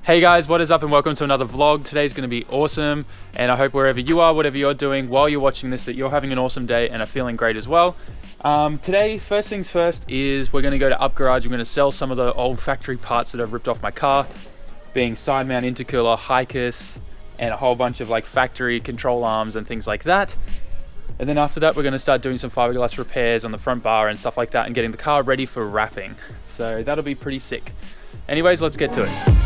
Hey guys, what is up and welcome to another vlog. Today's going to be awesome and I hope wherever you are, whatever you're doing while you're watching this, that you're having an awesome day and are feeling great as well. Today, first things first is we're going to go to UPGARAGE. We're going to sell some of the old factory parts that I've ripped off my car, being side mount intercooler, HICUS, and a whole bunch of like factory control arms and things like that. And then after that, we're going to start doing some fiberglass repairs on the front bar and stuff like that and getting the car ready for wrapping. So that'll be pretty sick. Anyways, let's get to it.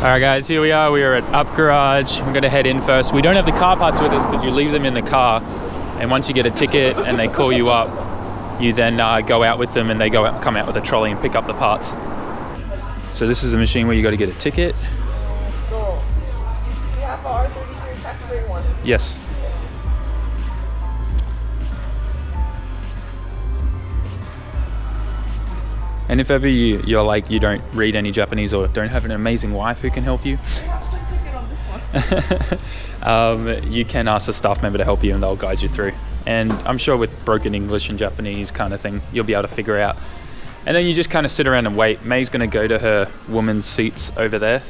Alright guys, here we are at UPGARAGE. We're going to head in first. We don't have the car parts with us because you leave them in the car, and once you get a ticket and they call you up, you then go out with them and they come out with a trolley and pick up the parts. So this is the machine where you got to get a ticket. So, you have our R33 factory one? Yes. And if ever you're like, you don't read any Japanese or don't have an amazing wife who can help you, you can ask a staff member to help you and they'll guide you through. And I'm sure with broken English and Japanese kind of thing, you'll be able to figure out. And then you just kind of sit around and wait. May's going to go to her woman's seats over there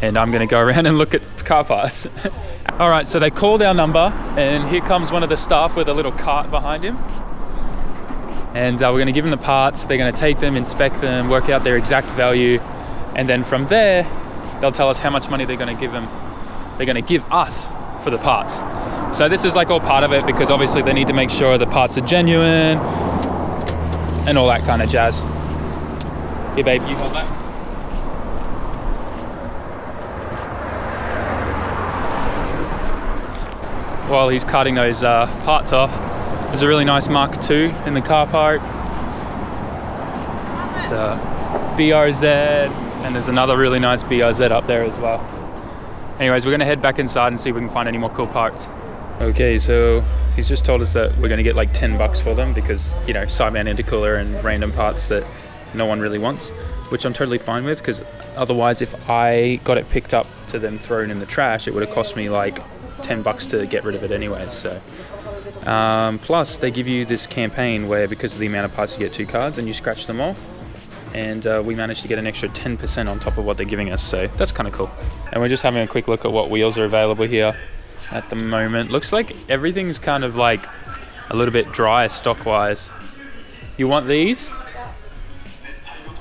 and I'm going to go around and look at car parts. All right, so they called our number and here comes one of the staff with a little cart behind him. And we're going to give them the parts, they're going to take them, inspect them, work out their exact value, and then from there, they'll tell us how much money they're going to give them. They're going to give us for the parts. So this is like all part of it because obviously they need to make sure the parts are genuine and all that kind of jazz. Here babe, you hold that. While he's cutting those parts off, there's a really nice Mark II in the car park. There's a BRZ, and there's another really nice BRZ up there as well. Anyways, we're gonna head back inside and see if we can find any more cool parts. Okay, so he's just told us that we're gonna get like $10 for them because, you know, side mount intercooler and random parts that no one really wants, which I'm totally fine with because otherwise if I got it picked up to then thrown in the trash, it would have cost me like $10 to get rid of it anyways, so. Plus they give you this campaign where because of the amount of parts you get 2 cards and you scratch them off, and we managed to get an extra 10% on top of what they're giving us, so that's kind of cool. And we're just having a quick look at what wheels are available here at the moment. Looks like everything's kind of like a little bit dry stock wise. You want these?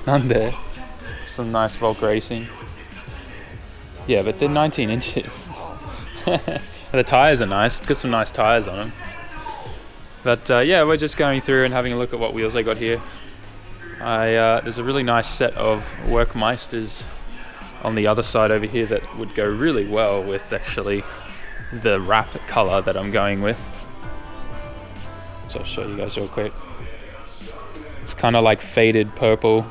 None there. Some nice Volk Racing. Yeah, but they're 19 inches. The tires are nice, got some nice tires on them. But yeah, we're just going through and having a look at what wheels I got here. There's a really nice set of Workmeisters on the other side over here that would go really well with actually the wrap color that I'm going with. So I'll show you guys real quick. It's kind of like faded purple.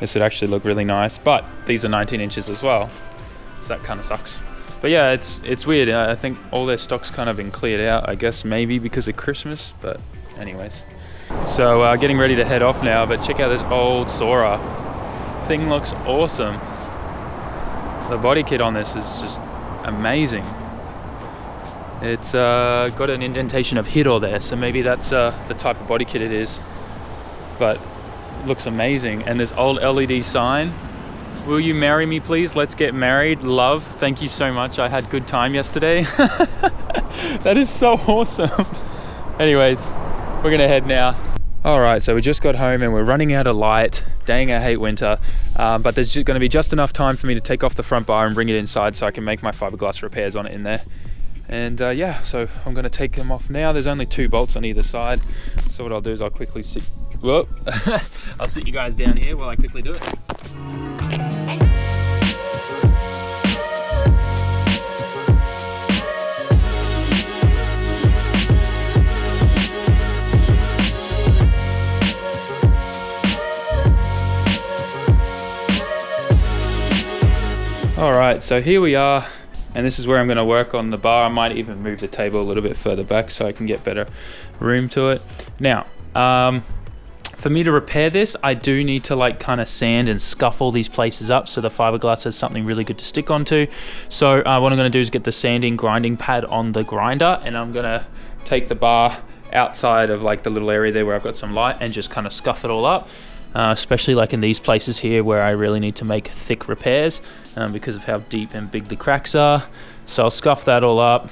This would actually look really nice, but these are 19 inches as well, so that kind of sucks. But yeah, it's weird. I think all their stock's kind of been cleared out, I guess maybe because of Christmas, but anyways. So getting ready to head off now, but check out this old Sora. Thing looks awesome. The body kit on this is just amazing. It's got an indentation of Hiro there, so maybe that's the type of body kit it is. But it looks amazing. And this old LED sign. Will you marry me, please? Let's get married. Love. Thank you so much. I had good time yesterday. That is so awesome. Anyways, we're gonna head now. All right, so we just got home and we're running out of light. Dang, I hate winter. But there's gonna be just enough time for me to take off the front bar and bring it inside so I can make my fiberglass repairs on it in there. And yeah, so I'm gonna take them off now. There's only 2 bolts on either side. So what I'll do is I'll quickly sit, whoop. I'll sit you guys down here while I quickly do it. All right, so here we are, and this is where I'm going to work on the bar. I might even move the table a little bit further back so I can get better room to it. Now, for me to repair this, I do need to like kind of sand and scuff all these places up so the fiberglass has something really good to stick onto. So what I'm going to do is get the sanding grinding pad on the grinder, and I'm going to take the bar outside of like the little area there where I've got some light and just kind of scuff it all up. Especially like in these places here where I really need to make thick repairs because of how deep and big the cracks are. So I'll scuff that all up,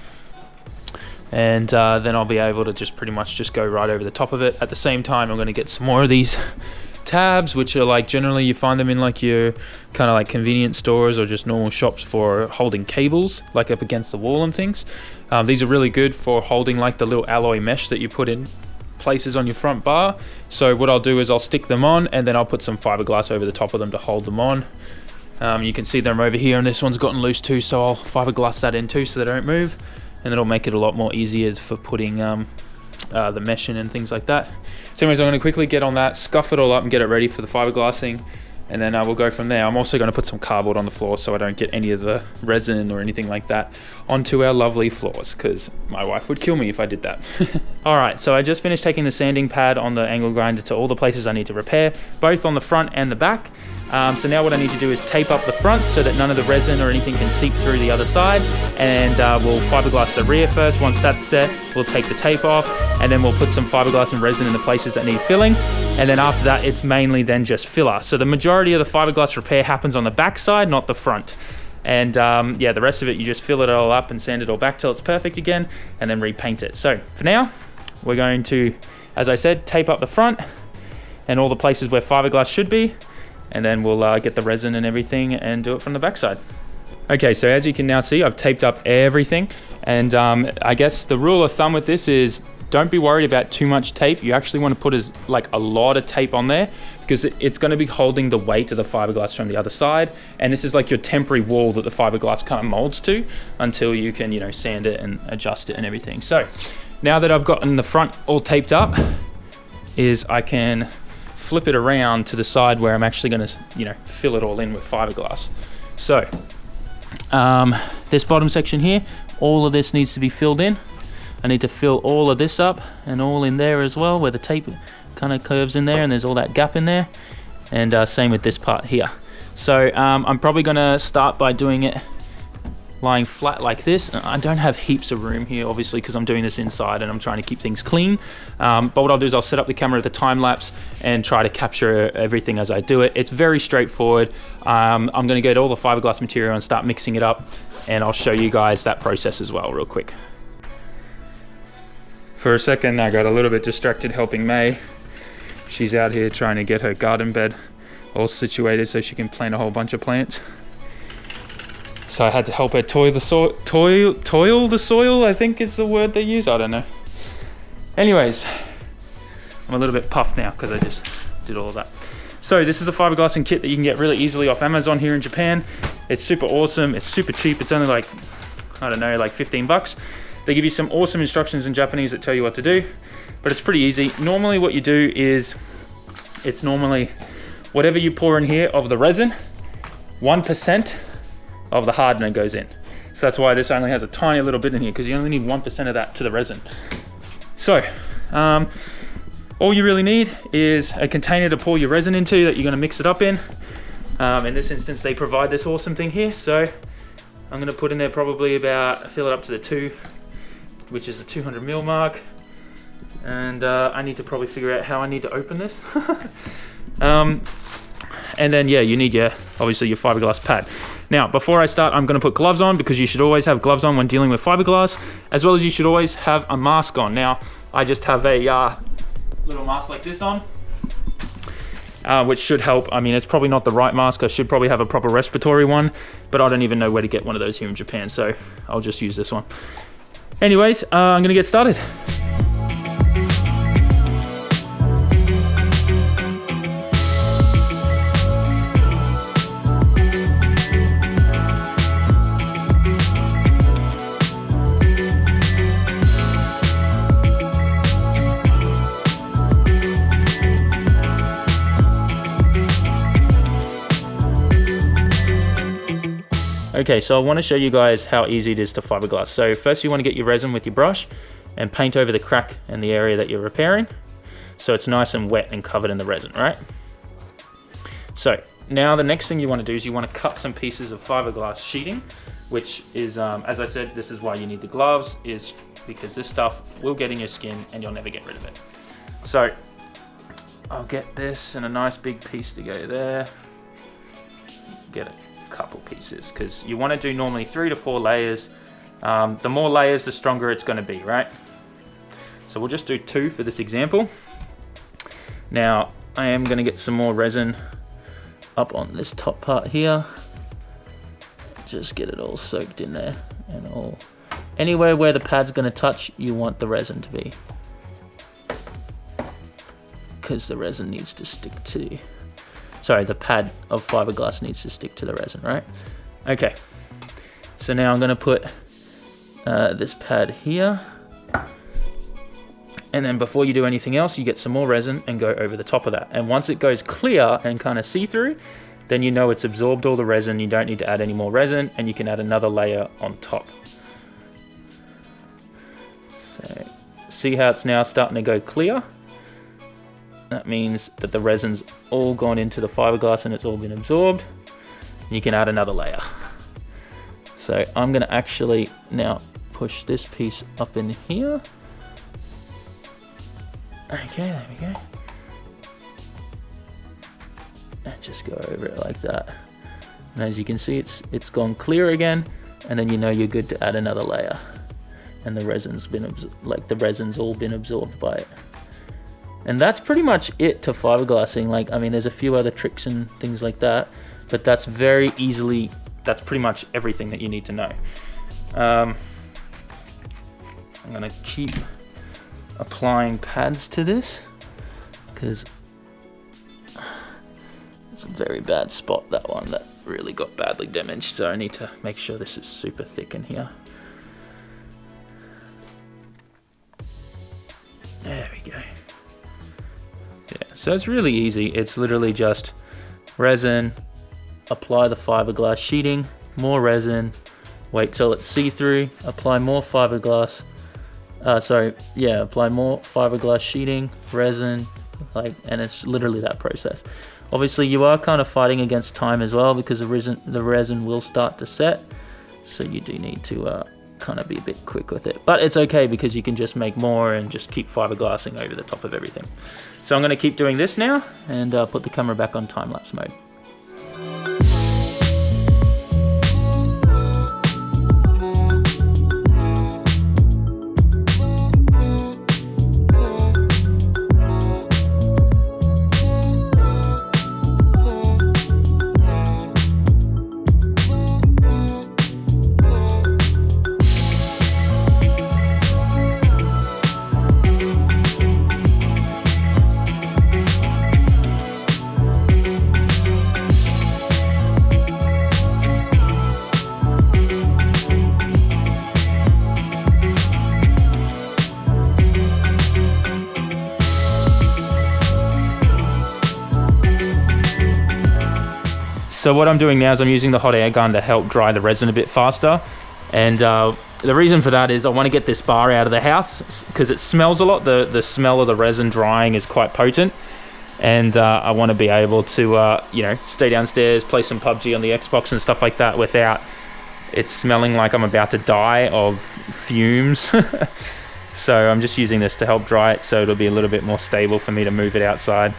and then I'll be able to just pretty much just go right over the top of it. At the same time, I'm going to get some more of these tabs, which are like generally you find them in like your kind of like convenience stores or just normal shops for holding cables like up against the wall and things. These are really good for holding like the little alloy mesh that you put in places on your front bar. So what I'll do is I'll stick them on, and then I'll put some fiberglass over the top of them to hold them on. You can see them over here, and this one's gotten loose too, so I'll fiberglass that in too so they don't move, and it'll make it a lot more easier for putting the mesh in and things like that. So anyways, I'm going to quickly get on that, scuff it all up and get it ready for the fiberglassing, and then we'll go from there. I'm also going to put some cardboard on the floor so I don't get any of the resin or anything like that onto our lovely floors, because my wife would kill me if I did that. Alright, so I just finished taking the sanding pad on the angle grinder to all the places I need to repair, both on the front and the back. So now what I need to do is tape up the front so that none of the resin or anything can seep through the other side, and we'll fiberglass the rear first. Once that's set, we'll take the tape off, and then we'll put some fiberglass and resin in the places that need filling, and then after that it's mainly then just filler. So the majority of the fiberglass repair happens on the back side, not the front. And yeah, the rest of it you just fill it all up and sand it all back till it's perfect again, and then repaint it. So for now we're going to, as I said, tape up the front and all the places where fiberglass should be, and then we'll get the resin and everything and do it from the backside. Okay, so as you can now see, I've taped up everything, and I guess the rule of thumb with this is don't be worried about too much tape. You actually want to put a lot of tape on there, because it's going to be holding the weight of the fiberglass from the other side, and this is like your temporary wall that the fiberglass kind of molds to until you can, you know, sand it and adjust it and everything. So now that I've gotten the front all taped up, is I can flip it around to the side where I'm actually going to, you know, fill it all in with fiberglass. So this bottom section here, all of this needs to be filled in. I need to fill all of this up and all in there as well, where the tape kind of curves in there and there's all that gap in there, and same with this part here. So I'm probably going to start by doing it lying flat like this. I don't have heaps of room here obviously because I'm doing this inside and I'm trying to keep things clean, but what I'll do is I'll set up the camera with the time lapse and try to capture everything as I do it. It's very straightforward. I'm going to get all the fiberglass material and start mixing it up, and I'll show you guys that process as well real quick. For a second I got a little bit distracted helping May. She's out here trying to get her garden bed all situated so she can plant a whole bunch of plants. So I had to help her toil the soil, I think is the word they use, I don't know. Anyways, I'm a little bit puffed now because I just did all of that. So this is a fiberglassing kit that you can get really easily off Amazon here in Japan. It's super awesome, it's super cheap, it's only like, I don't know, like 15 bucks. They give you some awesome instructions in Japanese that tell you what to do, but it's pretty easy. Normally what you do is, it's normally whatever you pour in here of the resin, 1% of the hardener goes in. So that's why this only has a tiny little bit in here, because you only need 1% of that to the resin. So all you really need is a container to pour your resin into that you're going to mix it up in. In this instance they provide this awesome thing here, so I'm going to put in there probably about, fill it up to the 2, which is the 200 ml mark, and I need to probably figure out how I need to open this. And then yeah, you need obviously your fiberglass pad. Now before I start, I'm going to put gloves on, because you should always have gloves on when dealing with fiberglass, as well as you should always have a mask on. Now I just have a little mask like this on, which should help. I mean, it's probably not the right mask. I should probably have a proper respiratory one, but I don't even know where to get one of those here in Japan, so I'll just use this one. Anyways, I'm going to get started. Okay, so I want to show you guys how easy it is to fiberglass. So first you want to get your resin with your brush and paint over the crack in the area that you're repairing, so it's nice and wet and covered in the resin, right? So now the next thing you want to do is you want to cut some pieces of fiberglass sheeting, which is, as I said, this is why you need the gloves, is because this stuff will get in your skin and you'll never get rid of it. So I'll get this and a nice big piece to go there. Get a couple pieces, because you want to do normally 3 to 4 layers. The more layers, the stronger it's going to be, right? So we'll just do 2 for this example. Now I am going to get some more resin up on this top part here. Just get it all soaked in there, and all anywhere where the pad's going to touch, you want the resin to be, because the resin needs to stick to, sorry, the pad of fiberglass needs to stick to the resin, right? Okay, so now I'm going to put this pad here, and then before you do anything else, you get some more resin and go over the top of that. And once it goes clear and kind of see-through, then you know it's absorbed all the resin. You don't need to add any more resin, and you can add another layer on top. So see how it's now starting to go clear? That means that the resin's all gone into the fiberglass and it's all been absorbed. You can add another layer. So I'm going to actually now push this piece up in here. Okay, there we go. And just go over it like that. And as you can see, it's gone clear again, and then you know you're good to add another layer. And the resin's been the resin's all been absorbed by it. And that's pretty much it to fiberglassing. Like, I mean, there's a few other tricks and things like that, but that's that's pretty much everything that you need to know. I'm gonna keep applying pads to this, because it's a very bad spot, that one that really got badly damaged, so I need to make sure this is super thick in here. There we go. Yeah, so it's really easy. It's literally just resin, apply the fiberglass sheeting, more resin, wait till it's see-through, apply more fiberglass, apply more fiberglass sheeting, resin, and it's literally that process. Obviously you are kind of fighting against time as well, because the resin will start to set, so you do need to kind of be a bit quick with it. But it's okay, because you can just make more and just keep fiberglassing over the top of everything. So I'm going to keep doing this now and put the camera back on time-lapse mode. So what I'm doing now is I'm using the hot air gun to help dry the resin a bit faster. And the reason for that is I want to get this bar out of the house, because it smells a lot. The smell of the resin drying is quite potent. And I want to be able to, stay downstairs, play some PUBG on the Xbox and stuff like that without it smelling like I'm about to die of fumes. So I'm just using this to help dry it, so it'll be a little bit more stable for me to move it outside.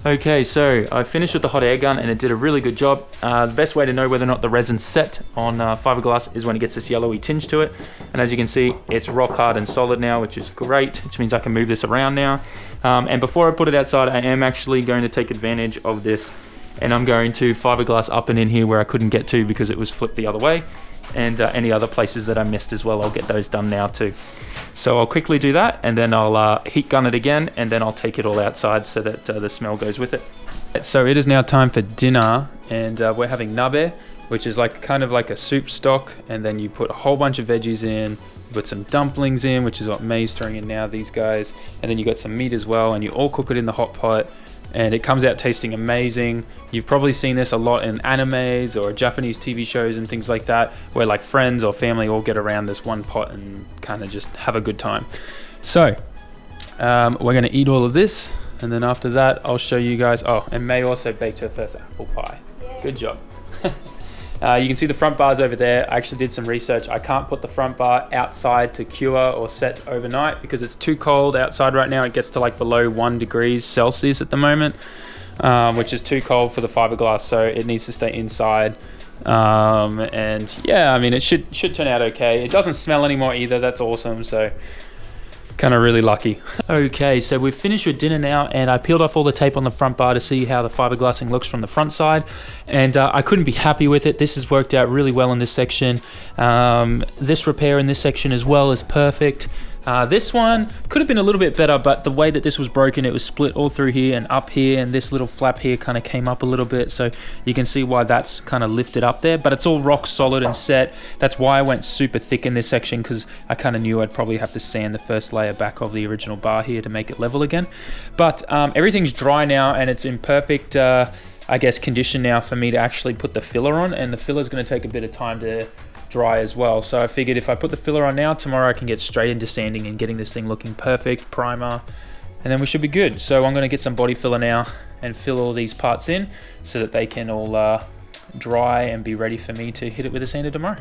Okay, so I finished with the hot air gun and it did a really good job. The best way to know whether or not the resin's set on fiberglass is when it gets this yellowy tinge to it. And as you can see, it's rock hard and solid now, which is great, which means I can move this around now. And before I put it outside, I am actually going to take advantage of this, and I'm going to fiberglass up and in here where I couldn't get to because it was flipped the other way. And any other places that I missed as well, I'll get those done now too. So I'll quickly do that, and then I'll heat gun it again, and then I'll take it all outside so that the smell goes with it. So it is now time for dinner, and we're having nabe, which is kind of like a soup stock, and then you put a whole bunch of veggies in, you put some dumplings in, which is what May's throwing in now, these guys, and then you got some meat as well, and you all cook it in the hot pot and it comes out tasting amazing. You've probably seen this a lot in animes or Japanese TV shows and things like that, where like friends or family all get around this one pot and kind of just have a good time. So we're going to eat all of this, and then after that I'll show you guys. Oh, and May also baked her first apple pie. Good job. You can see the front bars over there. I actually did some research. I can't put the front bar outside to cure or set overnight because it's too cold outside right now. It gets to like below 1 degrees Celsius at the moment, which is too cold for the fiberglass, so it needs to stay inside. And yeah, I mean, it should turn out okay. It doesn't smell anymore either. That's awesome. So kind of really lucky. Okay, so we've finished with dinner now, and I peeled off all the tape on the front bar to see how the fiberglassing looks from the front side, and I couldn't be happy with it. This has worked out really well in this section. This repair in this section as well is perfect. This one could have been a little bit better, but the way that this was broken, it was split all through here and up here, and this little flap here kind of came up a little bit, so you can see why that's kind of lifted up there, but it's all rock solid and set. That's why I went super thick in this section, because I kind of knew I'd probably have to sand the first layer back of the original bar here to make it level again. But everything's dry now, and it's in perfect I guess condition now for me to actually put the filler on, and the filler is going to take a bit of time to dry as well. So I figured if I put the filler on now, tomorrow I can get straight into sanding and getting this thing looking perfect, primer, and then we should be good. So I'm going to get some body filler now and fill all these parts in so that they can all dry and be ready for me to hit it with a sander tomorrow.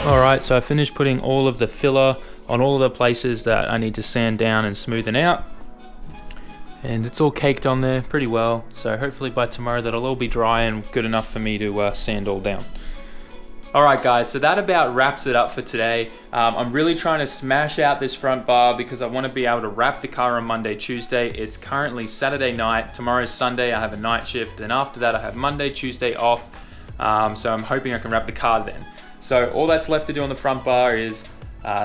Alright, so I finished putting all of the filler on all of the places that I need to sand down and smoothen out. And it's all caked on there pretty well, so hopefully by tomorrow that'll all be dry and good enough for me to sand all down. Alright guys, so that about wraps it up for today. I'm really trying to smash out this front bar because I want to be able to wrap the car on Monday, Tuesday. It's currently Saturday night, tomorrow's Sunday, I have a night shift, and after that I have Monday, Tuesday off. So I'm hoping I can wrap the car then. So all that's left to do on the front bar is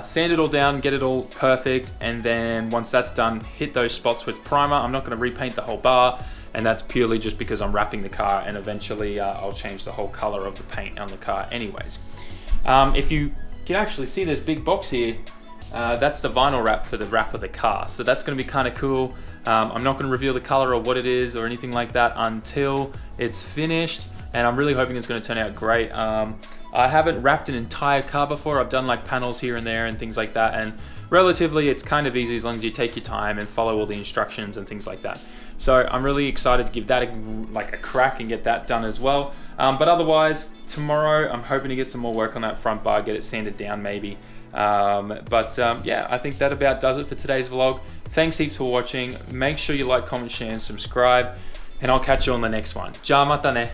sand it all down, get it all perfect, and then once that's done, hit those spots with primer. I'm not going to repaint the whole bar, and that's purely just because I'm wrapping the car, and eventually I'll change the whole color of the paint on the car anyways. If you can actually see this big box here, that's the vinyl wrap for the wrap of the car. So that's going to be kind of cool. I'm not going to reveal the color or what it is or anything like that until it's finished, and I'm really hoping it's going to turn out great. I haven't wrapped an entire car before. I've done like panels here and there and things like that, and relatively it's kind of easy as long as you take your time and follow all the instructions and things like that. So I'm really excited to give that a crack and get that done as well. But otherwise, tomorrow I'm hoping to get some more work on that front bar, get it sanded down maybe. Yeah, I think that about does it for today's vlog. Thanks heaps for watching. Make sure you like, comment, share, and subscribe, and I'll catch you on the next one. Ja mata ne.